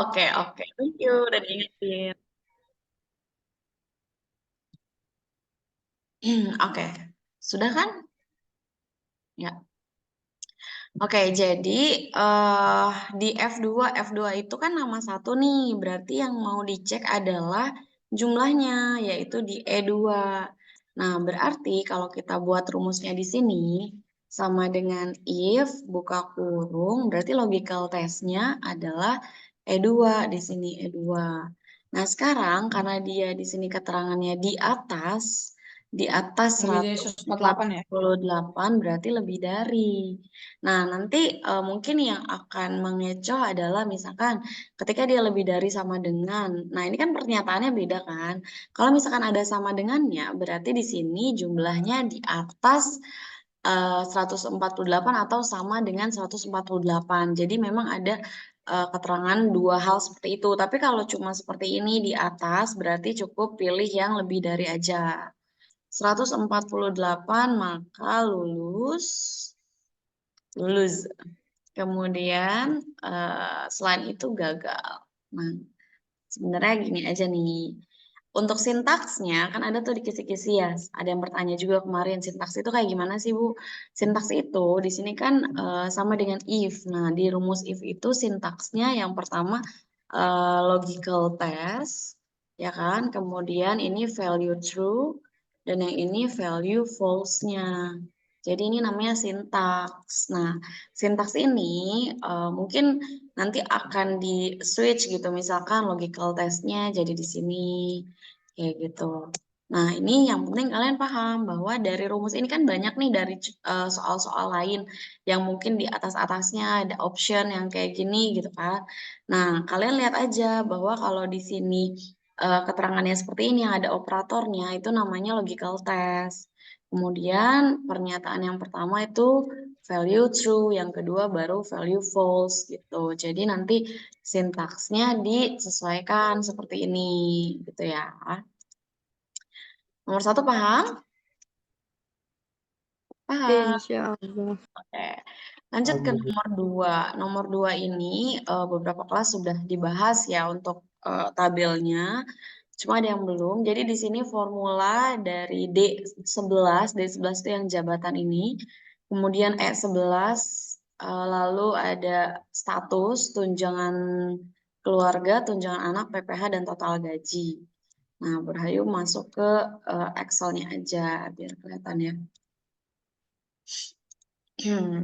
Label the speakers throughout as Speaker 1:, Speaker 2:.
Speaker 1: Oke, oke. Thank you udah diingetin. Oke. Sudah kan? Ya. Oke, jadi di F2, F2 itu kan nama satu nih, berarti yang mau dicek adalah jumlahnya, yaitu di E2. Nah, berarti kalau kita buat rumusnya di sini, sama dengan if, buka kurung, berarti logical testnya adalah E2 di sini, E2. Nah, sekarang karena dia di sini keterangannya di atas
Speaker 2: Lebih dari 148 ya.
Speaker 1: 148 berarti lebih dari. Nah, nanti mungkin yang akan mengecoh adalah misalkan ketika dia lebih dari sama dengan. Nah, ini kan pernyataannya beda kan. Kalau misalkan ada sama dengannya, berarti di sini jumlahnya di atas 148 atau sama dengan 148. Jadi memang ada keterangan dua hal seperti itu. Tapi kalau cuma seperti ini di atas, berarti cukup pilih yang lebih dari aja. 148 maka lulus. Lulus. Kemudian selain itu gagal. Nah, sebenarnya gini aja nih. Untuk sintaksnya kan ada tuh di kisi-kisi ya. Ada yang bertanya juga kemarin sintaks itu kayak gimana sih Bu? Sintaks itu di sini kan sama dengan if. Nah, di rumus if itu sintaksnya yang pertama logical test, ya kan? Kemudian ini value true dan yang ini value false-nya. Jadi ini namanya sintaks. Nah, sintaks ini mungkin nanti akan di switch gitu, misalkan logical testnya jadi di sini kayak gitu. Nah, ini yang penting kalian paham bahwa dari rumus ini kan banyak nih dari soal-soal lain yang mungkin di atas-atasnya ada option yang kayak gini gitu kan. Nah, kalian lihat aja bahwa kalau di sini keterangannya seperti ini yang ada operatornya itu namanya logical test. Kemudian pernyataan yang pertama itu value true, yang kedua baru value false gitu. Jadi nanti sintaksnya disesuaikan seperti ini gitu ya. Nomor satu paham? Paham.
Speaker 2: Insya Allah.
Speaker 1: Oke. Lanjut ke nomor dua. Nomor dua ini beberapa kelas sudah dibahas ya untuk tabelnya. Cuma ada yang belum. Jadi di sini formula dari D11 itu yang jabatan ini. Kemudian E11, lalu ada status, tunjangan keluarga, tunjangan anak, PPh, dan total gaji. Nah, Berhayu masuk ke Excel-nya aja biar kelihatan ya.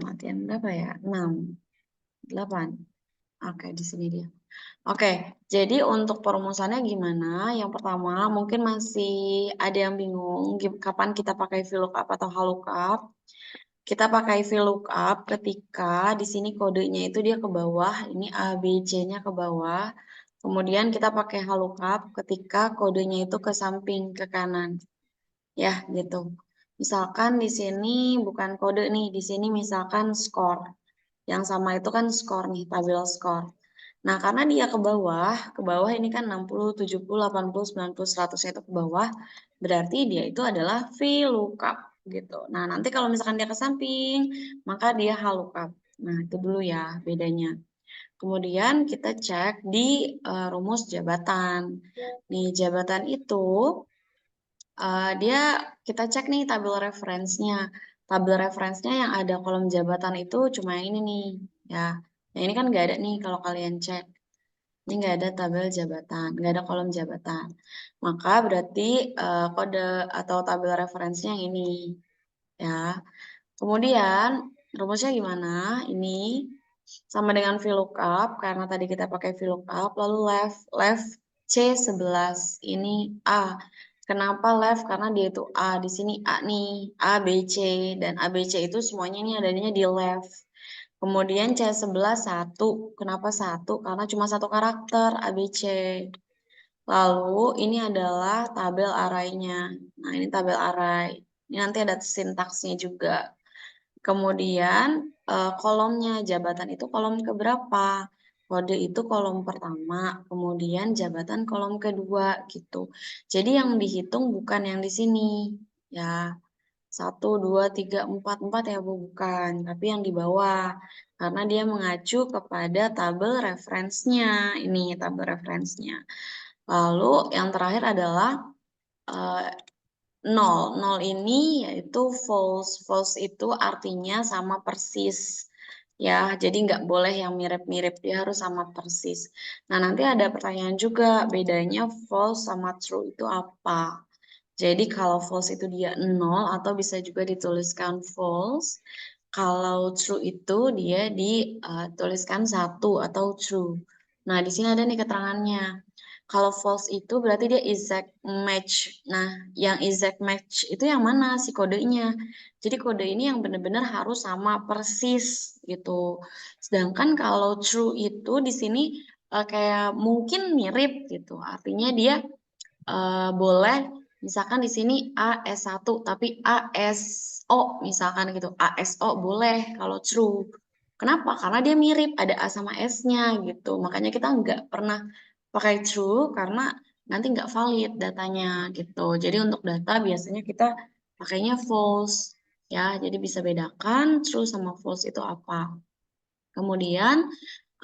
Speaker 1: Latihan berapa ya? 6, 8. Oke, di sini dia. Oke, jadi untuk perumusannya gimana? Yang pertama, mungkin masih ada yang bingung kapan kita pakai VLOOKUP atau HLOOKUP. Kita pakai VLOOKUP ketika di sini kodenya itu dia ke bawah, ini A, B, C-nya ke bawah. Kemudian kita pakai HLOOKUP ketika kodenya itu ke samping, ke kanan. Ya, gitu. Misalkan di sini bukan kode nih, di sini misalkan skor. Yang sama itu kan skor nih, tabel skor. Nah, karena dia ke bawah ini kan 60, 70, 80, 90, 100 itu ke bawah, berarti dia itu adalah VLOOKUP gitu. Nah, nanti kalau misalkan dia ke samping, maka dia HLOOKUP. Nah, itu dulu ya bedanya. Kemudian kita cek di rumus jabatan. Nih, jabatan itu dia kita cek nih tabel referensinya. Tabel referensinya yang ada kolom jabatan itu cuma yang ini nih, ya. Nah, ini kan nggak ada nih kalau kalian cek. Ini nggak ada tabel jabatan, nggak ada kolom jabatan. Maka berarti kode atau tabel referensinya yang ini, ya. Kemudian rumusnya gimana? Ini sama dengan VLOOKUP karena tadi kita pakai VLOOKUP, lalu left C11 ini A. Kenapa left? Karena dia itu A, di sini A nih, A, B, C, dan A, B, C itu semuanya ini adanya di left. Kemudian C11 1. Kenapa 1? Karena cuma satu karakter A, B, C. Lalu ini adalah tabel arraynya. Nah, ini tabel array. Ini nanti ada sintaksnya juga. Kemudian kolomnya jabatan itu kolom keberapa? Kode itu kolom pertama, kemudian jabatan kolom kedua gitu. Jadi yang dihitung bukan yang di sini, ya. 1, 2, 3, 4, 4 ya Bu, bukan. Tapi yang di bawah. Karena dia mengacu kepada tabel referensinya. Ini tabel referensinya. Lalu yang terakhir adalah 0. 0 ini yaitu false. False itu artinya sama persis. Ya, jadi nggak boleh yang mirip-mirip. Dia harus sama persis. Nah, nanti ada pertanyaan juga. Bedanya false sama true itu apa? Jadi kalau false itu dia 0 atau bisa juga dituliskan false. Kalau true itu dia dituliskan 1 atau true. Nah, di sini ada nih keterangannya. Kalau false itu berarti dia exact match. Nah, yang exact match itu yang mana sih kodenya? Jadi kode ini yang benar-benar harus sama persis gitu. Sedangkan kalau true itu di sini kayak mungkin mirip gitu. Artinya dia boleh misalkan di sini AS1 tapi ASO misalkan gitu. ASO boleh kalau true. Kenapa? Karena dia mirip ada A sama S-nya gitu. Makanya kita nggak pernah pakai true karena nanti nggak valid datanya gitu. Jadi untuk data biasanya kita pakainya false ya. Jadi bisa bedakan true sama false itu apa. Kemudian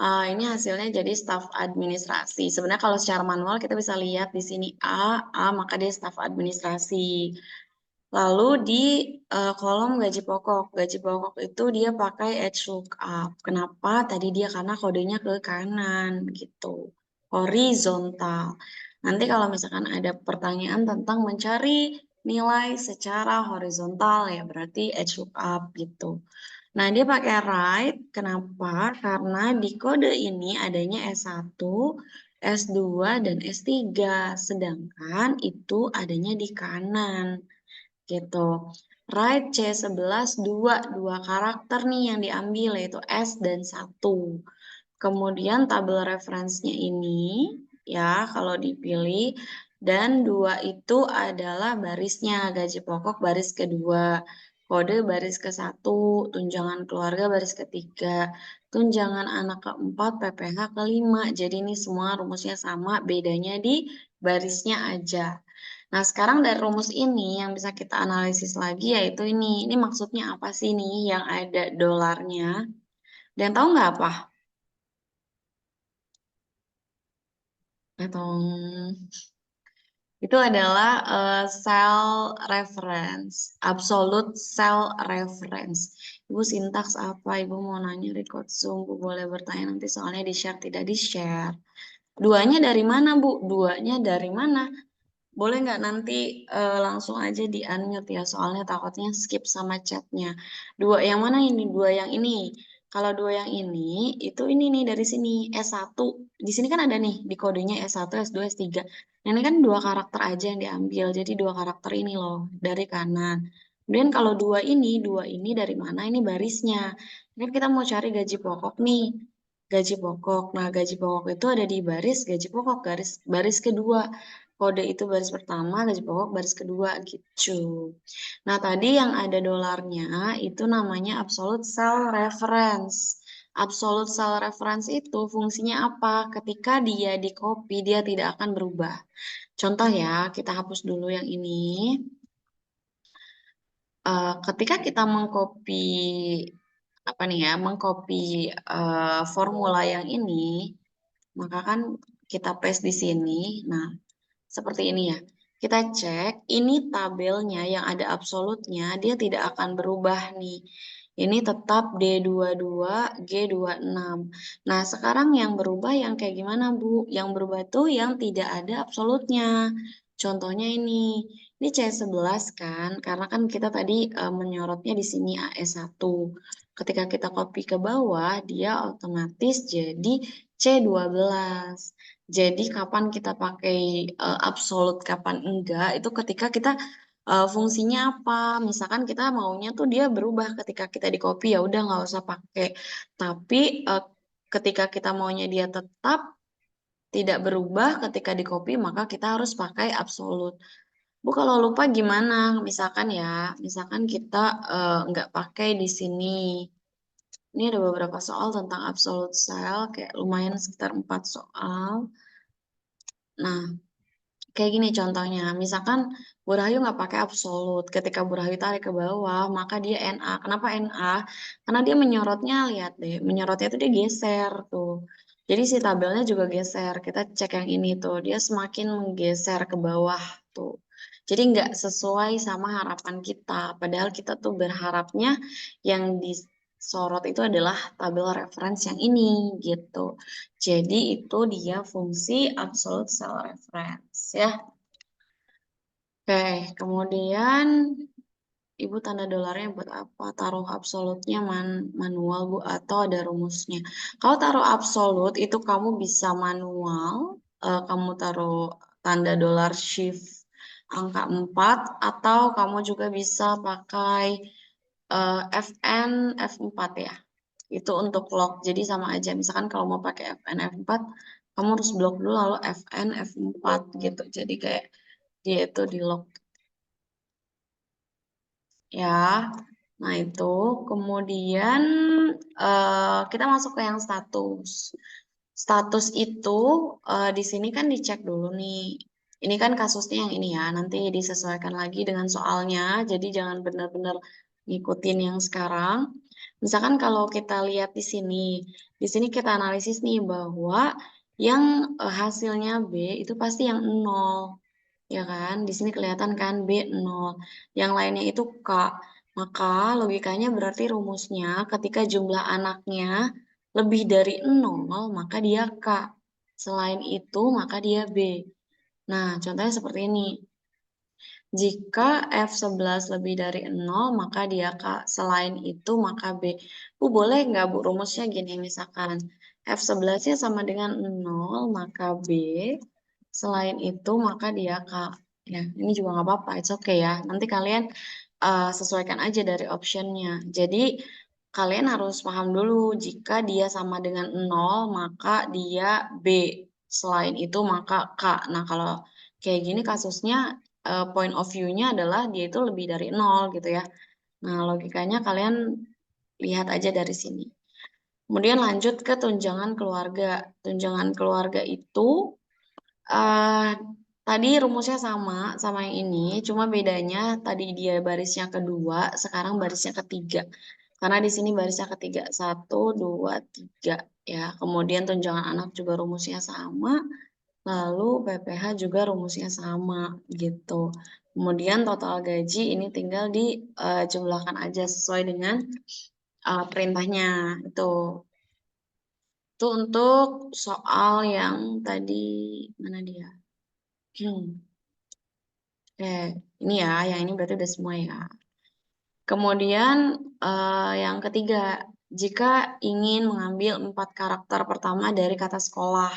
Speaker 1: ini hasilnya jadi staf administrasi. Sebenarnya kalau secara manual kita bisa lihat di sini A maka dia staf administrasi. Lalu di kolom gaji pokok. Gaji pokok itu dia pakai lookup. Kenapa? Tadi dia karena kodenya ke kanan gitu. Horizontal. Nanti kalau misalkan ada pertanyaan tentang mencari nilai secara horizontal ya berarti lookup gitu. Nah, dia pakai right. Kenapa? Karena di kode ini adanya S1, S2, dan S3. Sedangkan itu adanya di kanan gitu. Right C11 dua karakter nih yang diambil yaitu S dan 1. Kemudian tabel referensinya ini ya kalau dipilih dan 2 itu adalah barisnya gaji pokok baris kedua, kode baris ke-1, tunjangan keluarga baris ketiga, tunjangan anak keempat, PPh kelima. Jadi ini semua rumusnya sama, bedanya di barisnya aja. Nah, sekarang dari rumus ini yang bisa kita analisis lagi yaitu ini. Ini maksudnya apa sih nih yang ada dolarnya? Dan tahu nggak apa? Atau itu adalah cell reference, absolute cell reference. Ibu sintaks apa? Ibu mau nanya record Zoom, Bu boleh bertanya nanti soalnya di-share tidak di-share. Duanya dari mana, Bu? Duanya dari mana? Boleh nggak nanti langsung aja di unmute ya, soalnya takutnya skip sama chatnya. Dua yang mana ini? Dua yang ini. Kalau dua yang ini, itu ini nih dari sini S1. Di sini kan ada nih di kodenya S1, S2, S3. Nah, ini kan dua karakter aja yang diambil. Jadi dua karakter ini loh dari kanan. Kemudian kalau dua ini dari mana? Ini barisnya. Ini kita mau cari gaji pokok nih. Gaji pokok. Nah, gaji pokok itu ada di baris gaji pokok, baris kedua. Kode itu baris pertama, gaji pokok baris kedua gitu. Nah, tadi yang ada dolarnya itu namanya absolute cell reference. Absolute cell reference itu fungsinya apa? Ketika dia di copy, dia tidak akan berubah. Contoh ya, kita hapus dulu yang ini. Ketika kita mengcopy apa nih ya, mengcopy formula yang ini, maka kan kita paste di sini. Nah, seperti ini ya. Kita cek, ini tabelnya yang ada absolutnya, dia tidak akan berubah nih. Ini tetap D22, G26. Nah, sekarang yang berubah yang kayak gimana, Bu? Yang berubah tuh yang tidak ada absolutnya. Contohnya ini C11 kan, karena kan kita tadi menyorotnya di sini AS1. Ketika kita copy ke bawah, dia otomatis jadi C12. Jadi kapan kita pakai absolute, kapan enggak, itu ketika kita fungsinya apa. Misalkan kita maunya tuh dia berubah ketika kita di copy, ya udah nggak usah pakai. Tapi ketika kita maunya dia tetap tidak berubah ketika di copy, maka kita harus pakai absolute. Bu kalau lupa gimana? Misalkan ya, misalkan kita nggak pakai di sini. Ini ada beberapa soal tentang absolute cell, kayak lumayan sekitar 4 soal. Nah, Kayak gini contohnya, misalkan Bu Rahayu nggak pakai absolut. Ketika Bu Rahayu tarik ke bawah, maka dia NA. Kenapa NA? Karena dia menyorotnya, lihat deh, menyorotnya itu dia geser tuh. Jadi si tabelnya juga geser. Kita cek yang ini tuh, dia semakin menggeser ke bawah tuh. Jadi nggak sesuai sama harapan kita. Padahal kita tuh berharapnya yang disorot itu adalah tabel reference yang ini gitu. Jadi itu dia fungsi absolute cell reference ya. Oke, kemudian Ibu tanda dolarnya buat apa? Taruh absolutnya manual Bu atau ada rumusnya? Kalau taruh absolut itu kamu bisa manual, kamu taruh tanda dolar shift angka 4 atau kamu juga bisa pakai FN F4 ya. Itu untuk lock. Jadi sama aja. Misalkan kalau mau pakai FN F4, kamu harus blok dulu lalu FN F4 gitu. Jadi kayak dia itu di lock ya. Nah, itu kemudian kita masuk ke yang status. Status itu di sini kan dicek dulu nih. Ini kan kasusnya yang ini ya, nanti disesuaikan lagi dengan soalnya. Jadi jangan benar-benar ngikutin yang sekarang. Misalkan kalau kita lihat di sini kita analisis nih bahwa yang hasilnya B itu pasti yang nol, ya kan? Di sini kelihatan kan B nol, yang lainnya itu K. Maka logikanya berarti rumusnya ketika jumlah anaknya lebih dari nol, maka dia K. Selain itu, maka dia B. Nah, contohnya seperti ini. Jika F11 lebih dari nol, maka dia K. Selain itu, maka B. Bu, boleh nggak Bu rumusnya gini misalkan. F11-nya sama dengan nol, maka B. Selain itu, maka dia K. Ya, ini juga nggak apa-apa, it's okay ya. Nanti kalian sesuaikan aja dari optionnya. Jadi, kalian harus paham dulu, jika dia sama dengan nol, maka dia B. Selain itu, maka K. Nah, kalau kayak gini kasusnya, point of view-nya adalah dia itu lebih dari nol gitu ya. Nah, logikanya kalian lihat aja dari sini. Kemudian lanjut ke tunjangan keluarga. Tunjangan keluarga itu eh tadi rumusnya sama yang ini, cuma bedanya tadi dia barisnya kedua, sekarang barisnya ketiga. Karena di sini barisnya ketiga, satu, dua, tiga ya. Kemudian tunjangan anak juga rumusnya sama, lalu PPh juga rumusnya sama gitu. Kemudian total gaji ini tinggal dijumlahkan aja sesuai dengan perintahnya itu. Itu untuk soal yang tadi mana dia? Oke, ini ya, yang ini berarti udah semua ya. Kemudian yang ketiga, jika ingin mengambil 4 karakter pertama dari kata sekolah.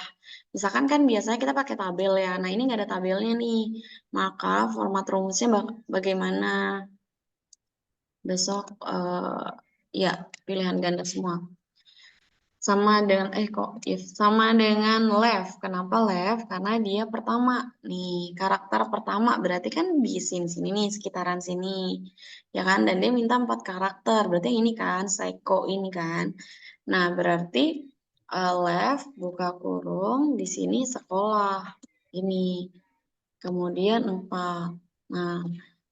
Speaker 1: Misalkan kan biasanya kita pakai tabel ya. Nah, ini nggak ada tabelnya nih. Maka format rumusnya bagaimana? Besok ya pilihan ganda semua. Sama dengan kok if sama dengan left. Kenapa left? Karena dia pertama nih, karakter pertama berarti kan di sini sini nih, sekitaran sini. Ya kan? Dan dia minta 4 karakter. Berarti yang ini kan psycho ini kan. Nah, berarti left buka kurung di sini sekolah. Ini. Kemudian 4. Nah,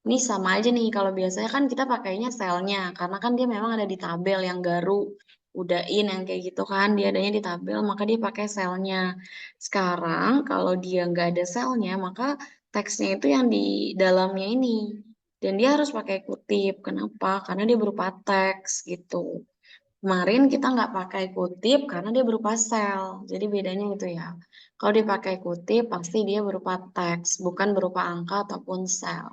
Speaker 1: ini sama aja nih. Kalau biasanya kan kita pakainya selnya. Karena kan dia memang ada di tabel yang garu. Udahin yang kayak gitu kan. Dia adanya di tabel, maka dia pakai selnya. Sekarang kalau dia nggak ada selnya, maka teksnya itu yang di dalamnya ini. Dan dia harus pakai kutip. Kenapa? Karena dia berupa teks gitu. Kemarin kita nggak pakai kutip karena dia berupa sel. Jadi bedanya itu ya. Kalau dipakai kutip pasti dia berupa teks, bukan berupa angka ataupun sel.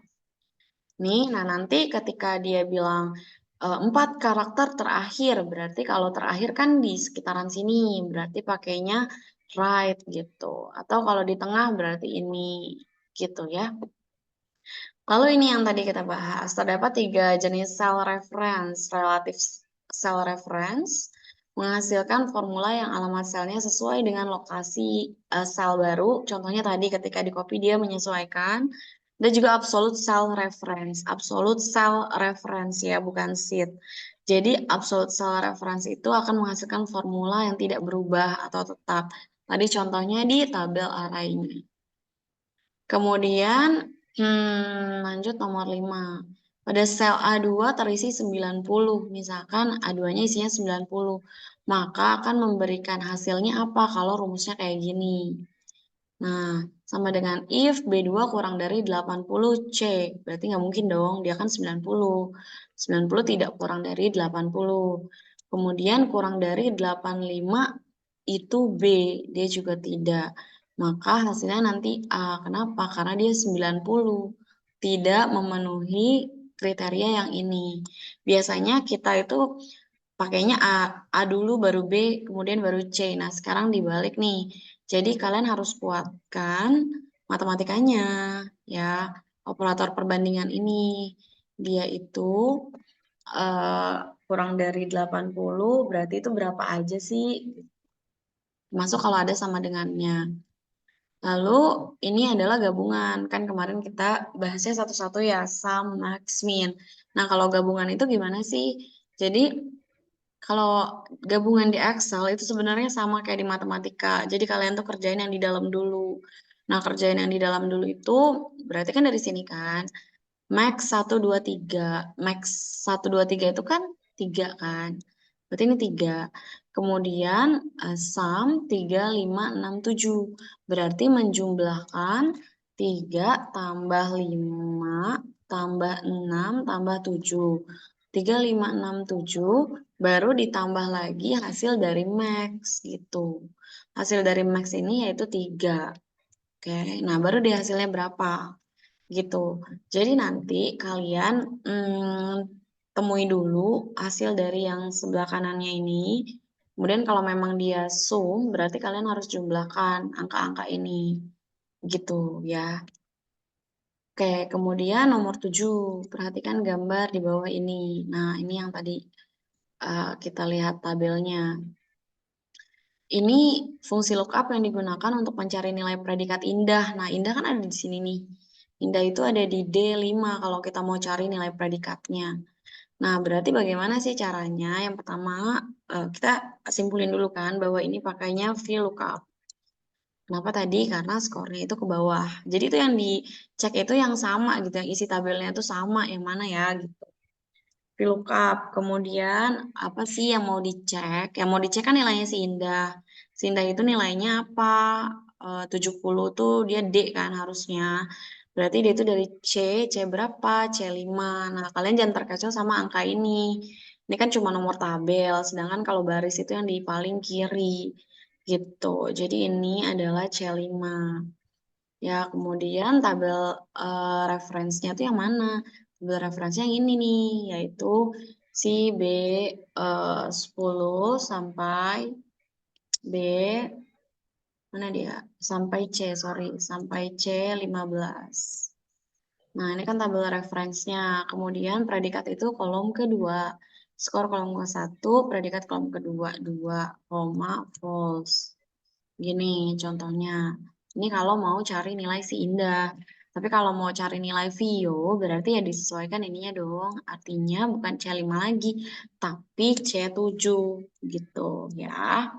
Speaker 1: Nih, nah nanti ketika dia bilang 4 karakter terakhir, berarti kalau terakhir kan di sekitaran sini, berarti pakainya right gitu. Atau kalau di tengah berarti ini gitu ya. Lalu ini yang tadi kita bahas, terdapat 3 jenis cell reference. Relative cell reference menghasilkan formula yang alamat selnya sesuai dengan lokasi sel baru. Contohnya tadi ketika di copy dia menyesuaikan. Dan juga absolute cell reference. Absolute cell reference ya, bukan sheet. Jadi absolute cell reference itu akan menghasilkan formula yang tidak berubah atau tetap. Tadi contohnya di tabel arraynya. Kemudian lanjut nomor 5. Pada sel A2 terisi 90. Misalkan A2-nya isinya 90. Maka akan memberikan hasilnya apa kalau rumusnya kayak gini. Nah, sama dengan if B2 kurang dari 80C. Berarti nggak mungkin dong, dia kan 90. 90 tidak kurang dari 80. Kemudian kurang dari 85 itu B, dia juga tidak. Maka hasilnya nanti A. Kenapa? Karena dia 90. Tidak memenuhi kriteria yang ini. Biasanya kita itu pakainya A dulu baru B, kemudian baru C. Nah, sekarang dibalik nih. Jadi kalian harus kuatkan matematikanya, ya. Operator perbandingan ini, dia itu eh, kurang dari 80, berarti itu berapa aja sih? Masuk kalau ada sama dengannya. Lalu ini adalah gabungan. Kan kemarin kita bahasnya satu-satu ya, sum, max, min. Nah, kalau gabungan itu gimana sih? Jadi kalau gabungan di Excel itu sebenarnya sama kayak di matematika. Jadi kalian tuh kerjain yang di dalam dulu. Nah, kerjain yang di dalam dulu itu berarti kan dari sini kan. Max 1, 2, 3. Max 1, 2, 3 itu kan 3 kan. Berarti ini 3. Kemudian sum 3, 5, 6, 7. Berarti menjumlahkan 3 tambah 5 tambah 6 tambah 7. 3, 5, 6, 7. Baru ditambah lagi hasil dari max gitu. Hasil dari max ini yaitu 3. Oke, nah baru di hasilnya berapa? Gitu. Jadi nanti kalian temui dulu hasil dari yang sebelah kanannya ini. Kemudian kalau memang dia sum, berarti kalian harus jumlahkan angka-angka ini. Gitu ya. Oke, kemudian nomor 7. Perhatikan gambar di bawah ini. Nah, ini yang tadi kita lihat tabelnya. Ini fungsi lookup yang digunakan untuk mencari nilai predikat indah. Nah, indah kan ada di sini nih. Indah itu ada di D5 kalau kita mau cari nilai predikatnya. Nah, berarti bagaimana sih caranya? Yang pertama, kita simpulin dulu kan bahwa ini pakainya VLOOKUP. Kenapa tadi? Karena skornya itu ke bawah. Jadi itu yang dicek itu yang sama gitu, yang isi tabelnya itu sama, yang mana ya gitu. VLOOKUP. Kemudian apa sih yang mau dicek? Yang mau dicek kan nilainya si Indah. Si Indah itu nilainya apa? 70 tuh dia D kan harusnya. Berarti dia itu dari C, C berapa? C5. Nah, kalian jangan terkecoh sama angka ini. Ini kan cuma nomor tabel, sedangkan kalau baris itu yang di paling kiri. Gitu. Jadi ini adalah C5. Ya, kemudian tabel referensinya tuh yang mana? Tabel referensinya yang ini nih, yaitu si B 10 sampai B, mana dia? Sampai C, sorry, sampai C15. Nah, ini kan tabel referensinya. Kemudian predikat itu kolom kedua. Skor kolom ke-1, predikat kolom kedua, 2, koma, false. Gini contohnya. Ini kalau mau cari nilai si Indah. Tapi kalau mau cari nilai Vio, berarti ya disesuaikan ininya dong. Artinya bukan C5 lagi, tapi C7 gitu ya.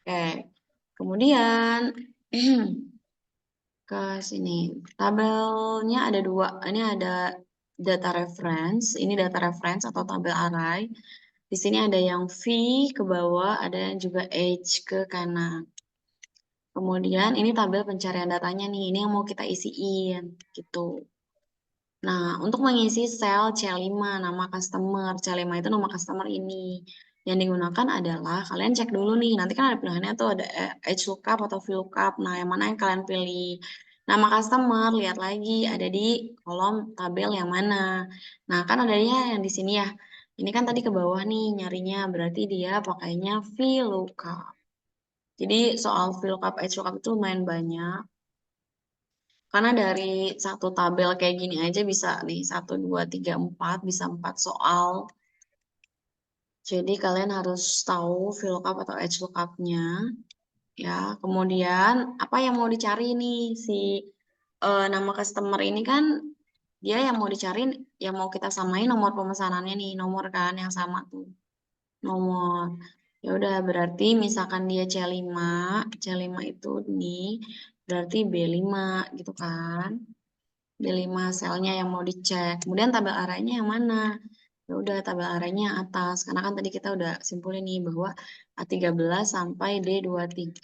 Speaker 1: Oke. Kemudian ke sini. Tabelnya ada dua. Ini ada data reference. Ini data reference atau tabel array. Di sini ada yang V ke bawah, ada yang juga H ke kanan. Kemudian ini tabel pencarian datanya nih, ini yang mau kita isiin gitu. Nah, untuk mengisi sel C5 nama customer, C5 itu nama customer ini. Yang digunakan adalah kalian cek dulu nih, nanti kan ada pilihannya tuh ada HLOOKUP atau VLOOKUP. Nah, yang mana yang kalian pilih? Nama customer, lihat lagi ada di kolom tabel yang mana. Nah, kan adanya yang di sini ya. Ini kan tadi ke bawah nih nyarinya, berarti dia pakainya VLOOKUP. Jadi soal VLOOKUP, HLOOKUP itu lumayan banyak. Karena dari satu tabel kayak gini aja bisa nih, 1, 2, 3, 4, bisa 4 soal. Jadi kalian harus tahu VLOOKUP atau HLOOKUP-nya. Ya, kemudian apa yang mau dicari nih si nama customer ini kan dia yang mau dicari, yang mau kita samain nomor pemesanannya nih, nomor kan yang sama tuh. Nomor. Ya udah, berarti misalkan dia C5, C5 itu nih, berarti B5 gitu kan. B5 selnya yang mau dicek. Kemudian tabel arahnya yang mana? Ya udah, tabel arahnya atas. Karena kan tadi kita udah simpulin nih bahwa A13 sampai D23.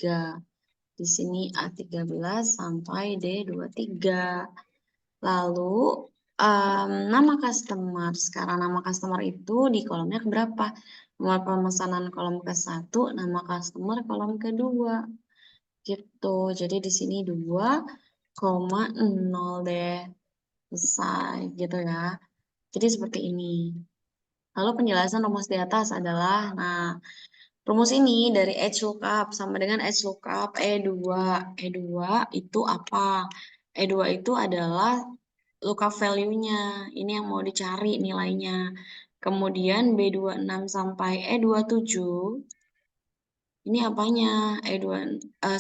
Speaker 1: Di sini A13 sampai D23. Lalu nama customer. Sekarang nama customer itu di kolomnya berapa? Nomor pemesanan kolom ke-1, nama customer kolom kedua. Gitu. Jadi di sini 2,0 deh. Selesai gitu ya. Jadi seperti ini. Lalu penjelasan rumus di atas adalah, nah, rumus ini dari H lookup sama dengan H lookup E2. E2 itu apa? E2 itu adalah lookup value-nya. Ini yang mau dicari nilainya. Kemudian B26 sampai E27, ini apanya?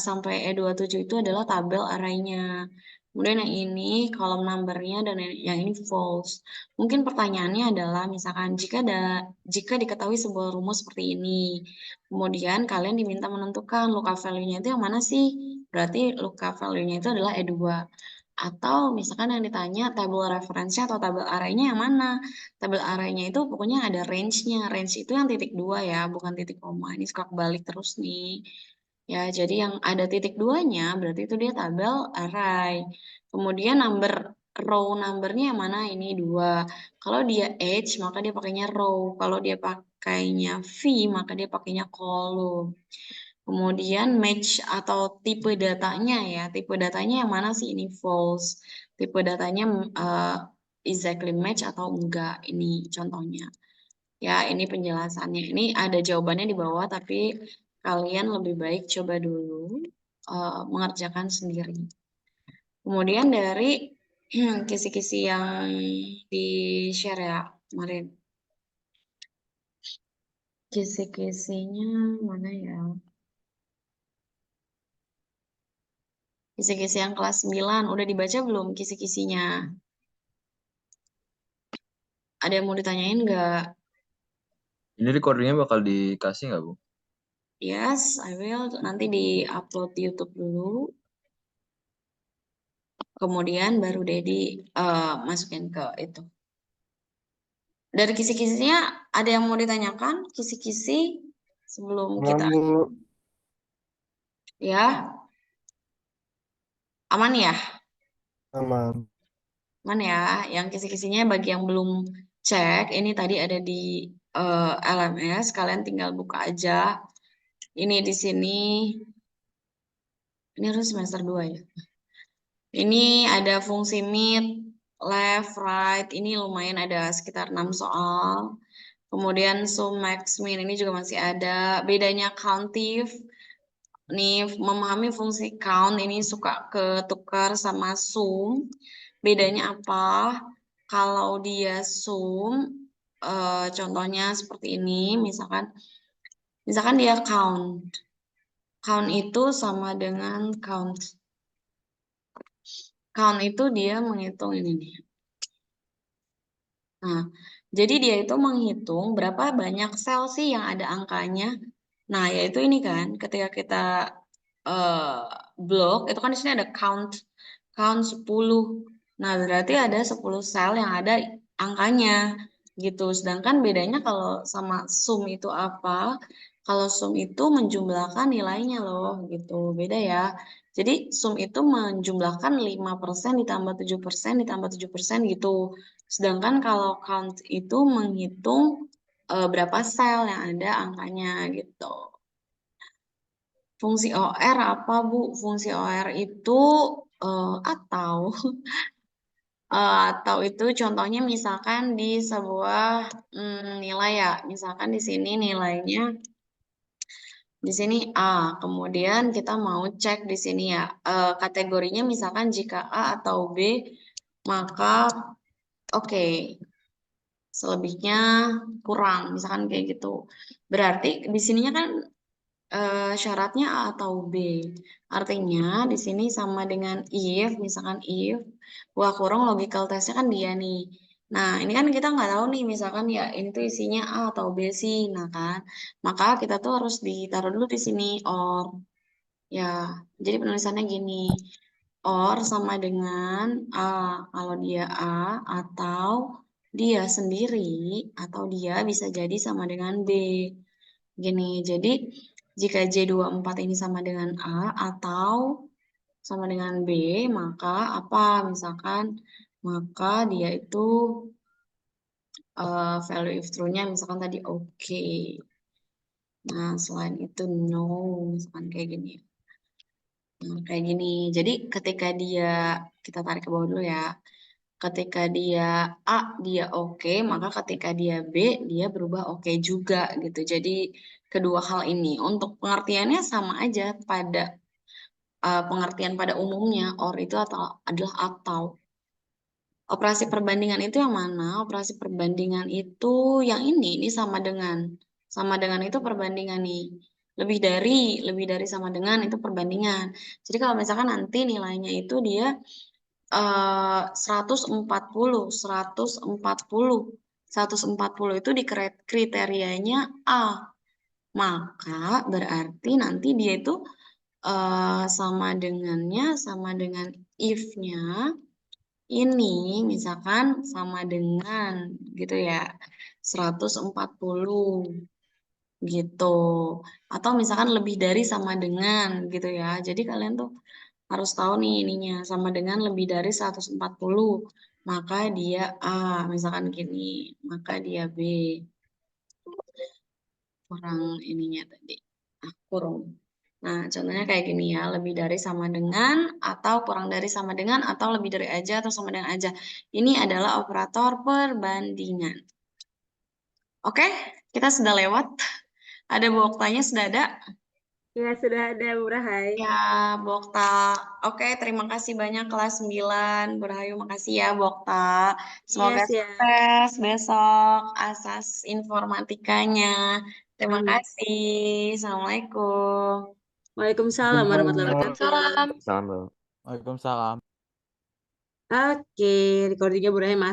Speaker 1: Sampai E27 itu adalah tabel arraynya. Kemudian yang ini kolom numbernya dan yang ini false. Mungkin pertanyaannya adalah misalkan jika diketahui sebuah rumus seperti ini, kemudian kalian diminta menentukan lookup value-nya itu yang mana sih? Berarti lookup value-nya itu adalah E2. Atau misalkan yang ditanya tabel referensinya atau tabel arraynya yang mana? Tabel arraynya itu pokoknya ada range-nya. Range itu yang titik 2 ya, bukan titik koma. Ini suka kebalik terus nih. Ya, jadi yang ada titik 2-nya berarti itu dia tabel array. Kemudian row numbernya yang mana? Ini 2. Kalau dia H, maka dia pakainya row. Kalau dia pakainya V, maka dia pakainya column. Kemudian match atau tipe datanya ya. Tipe datanya yang mana sih? Ini false. Tipe datanya exactly match atau enggak. Ini contohnya. Ya, ini penjelasannya. Ini ada jawabannya di bawah, tapi kalian lebih baik coba dulu mengerjakan sendiri. Kemudian dari kisi-kisi yang di-share ya kemarin. Kisi-kisinya mana ya? Kisi-kisi yang kelas 9. Udah dibaca belum kisi-kisinya? Ada yang mau ditanyain nggak?
Speaker 3: Ini recordingnya bakal dikasih nggak, Bu?
Speaker 1: Yes, I will. Nanti di-upload di YouTube dulu. Kemudian baru Dedi masukin ke itu. Dari kisi-kisinya ada yang mau ditanyakan? Kisi-kisi sebelum kita ya aman ya?
Speaker 4: Aman.
Speaker 1: Aman ya? Yang kisi-kisinya bagi yang belum cek, ini tadi ada di LMS, kalian tinggal buka aja. Ini di sini, ini harus semester 2 ya. Ini ada fungsi mid, left, right, ini lumayan ada sekitar 6 soal. Kemudian sum, max, min, ini juga masih ada. Bedanya countif, nih memahami fungsi count ini suka ketukar sama sum. Bedanya apa? Kalau dia sum, contohnya seperti ini, misalkan dia count. Count itu sama dengan count. Count itu dia menghitung ini nih. Nah, jadi dia itu menghitung berapa banyak sel sih yang ada angkanya. Nah, yaitu ini kan, ketika kita blok, itu kan di sini ada count 10. Nah, berarti ada 10 sel yang ada angkanya gitu. Sedangkan bedanya kalau sama sum itu apa? Kalau sum itu menjumlahkan nilainya loh gitu. Beda ya. Jadi sum itu menjumlahkan 5% ditambah 7% ditambah 7% gitu. Sedangkan kalau count itu menghitung berapa sel yang ada angkanya gitu. Fungsi OR apa, Bu? Fungsi OR itu atau itu contohnya misalkan di sebuah nilai ya. Misalkan di sini nilainya di sini A, kemudian kita mau cek di sini ya kategorinya misalkan jika A atau B maka oke, selebihnya kurang misalkan kayak gitu. Berarti di sininya kan syaratnya A atau B. Artinya di sini sama dengan if, misalkan if, buah kurung logical testnya kan dia nih. Nah, ini kan kita nggak tahu nih, misalkan ya ini tuh isinya A atau B sih. Nah kan, maka kita tuh harus ditaruh dulu di sini or. Ya, jadi penulisannya gini. Or sama dengan A. Kalau dia A atau dia sendiri atau dia bisa jadi sama dengan B. Gini, jadi jika J24 ini sama dengan A atau sama dengan B, maka apa? Misalkan, maka dia itu value if true-nya misalkan tadi oke. Nah, selain itu no, misalkan kayak gini. Nah, kayak gini. Jadi ketika dia, kita tarik ke bawah dulu ya. Ketika dia A, dia oke, maka ketika dia B, dia berubah oke juga gitu. Jadi kedua hal ini untuk pengertiannya sama aja pada pengertian pada umumnya or itu adalah atau. Operasi perbandingan itu yang mana? Operasi perbandingan itu yang ini sama dengan itu perbandingan nih. Lebih dari sama dengan itu perbandingan. Jadi kalau misalkan nanti nilainya itu dia 140, 140 itu di kriterianya A. Maka berarti nanti dia itu sama dengan if-nya ini misalkan sama dengan gitu ya 140 gitu atau misalkan lebih dari sama dengan gitu ya. Jadi kalian tuh harus tahu nih ininya sama dengan lebih dari 140 maka dia A misalkan gini maka dia B kurang ininya tadi kurung. Nah, contohnya kayak gini ya, lebih dari sama dengan, atau kurang dari sama dengan, atau lebih dari aja, atau sama dengan aja. Ini adalah operator perbandingan. Oke, kita sudah lewat. Ada Bu Oktanya, sudah ada?
Speaker 2: Ya, sudah ada Bu Rahai.
Speaker 1: Ya, Bu Okta. Oke, terima kasih banyak kelas 9. Bu Rahayu, makasih ya Bu Okta. Semoga
Speaker 2: Iya, siap.
Speaker 1: sukses besok asas informatikanya. Terima
Speaker 2: Amin.
Speaker 1: kasih. Assalamualaikum.
Speaker 2: Waalaikumsalam warahmatullahi wabarakatuh.
Speaker 3: Salam.
Speaker 5: Waalaikumsalam.
Speaker 2: Oke, recordingnya Bu Rahai masuk.